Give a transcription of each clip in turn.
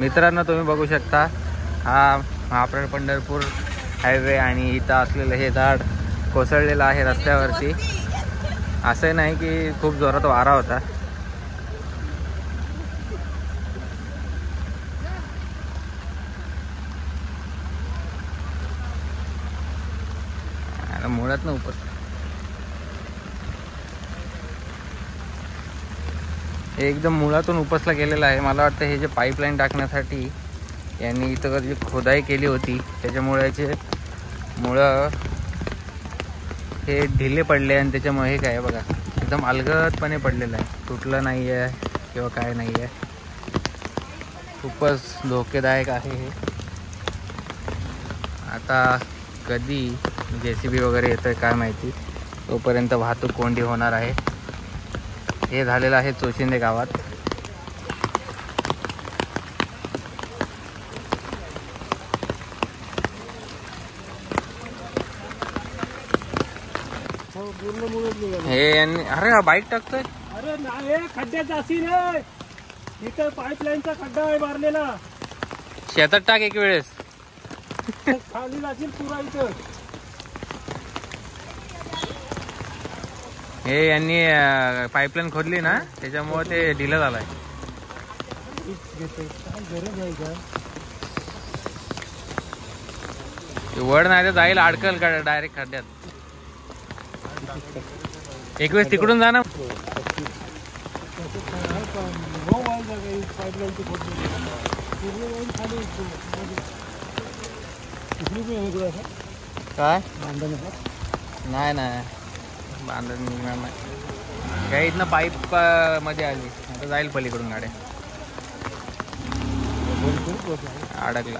मित्रांनो तुम्ही बघू शकता हा महाप्रसाद पंढरपूर हायवे आणि इथं असलेलं हे झाड कोसळलेलं आहे रस्त्यावरती। असं नाही की खूप जोरात वारा होता। मुळात उपस एकदम मुळातून उपसला गेलेला आहे। मला वाटतं हे जे पाईपलाईन टाकण्यासाठी यांनी इथं जी खोदाई केली होती त्याच्यामुळे मुळं हे ढिले पडले आणि त्याच्यामुळे हे काय बघा एकदम अलगदपणे पडलेलं आहे, तुटलं नाही आहे किंवा काय नाही आहे। खूपच धोकेदायक आहे हे। आता कधी JCB वगैरे येतोय काय माहिती, तोपर्यंत वाहतूक कोंडी होणार आहे। हे झालेलं आहे चोशिंदे गावात। हे अरे हा बाईक टाकतोय, अरे नाही खड्ड्यात जाशील रे, इथं पाईपलाईनचा खड्डा आहे मारलेला, शेतात टाक एक वेळेस, खाली जाशील पुरा इथं। हे यांनी पाईपलाईन खोदली ना त्याच्यामुळे ते ढिलं झालंय। वड नाही तर जाईल अडकल का डायरेक्ट खड्ड्यात। एक वेळेस तिकडून जा ना। काय नाही नाही बांधून निघणार नाही काय, इथनं पाईप मध्ये आली आता जाईल पलीकडून गाड्या, अडकला।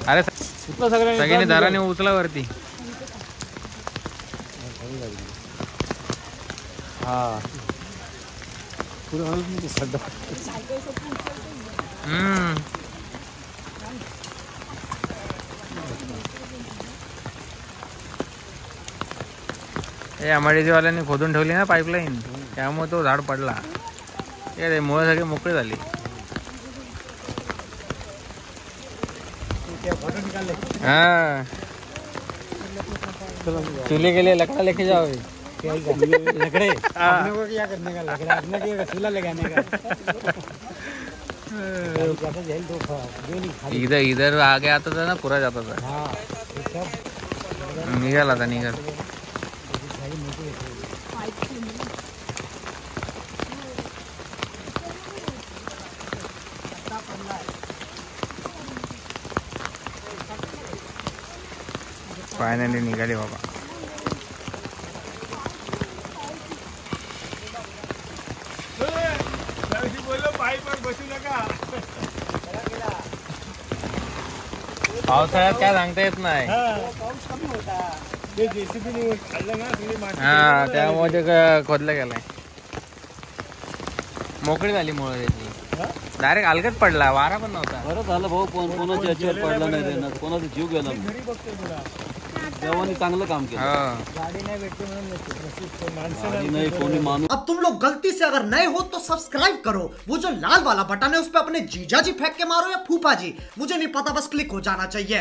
अरे सगळ्यांनी दाराने उचला वरती। हा हे अमरावतीवाल्यांनी खोदून ठेवली ना पाईपलाईन, त्यामुळे तो झाड पडला। ते मुळे सगळे मोकळे झाले। हाँ चूल्हे के लिए लकड़ा लेके जाओ। लकड़े अपने को क्या करने का, लकड़ा अपने को चूल्हा लगाने का। इधर आगे आता था ना पूरा जाता था। निघाला था निघाल। फायनली निघाले बाबा। पावसाळ्यात काय सांगता येत नाही। हा त्यामुळे ते खोदलं गेलंय, मोकळी झाली मुळे त्याची, डायरेक्ट अलगद पडला, वारा पण नव्हता। बरं झालं भाऊ, कोणाच्या याच्यावर पडला नाही, कोणाचा जीव गेला नाही। देवाने चांगलं काम केलं। गाड़ी नहीं बैठती म्हणून। अब तुम लोग गलती से अगर नए हो तो सब्सक्राइब करो, वो जो लाल वाला बटन है उस पे अपने जीजा जी फेंक के मारो या फूफा जी, मुझे नहीं पता, बस क्लिक हो जाना चाहिए।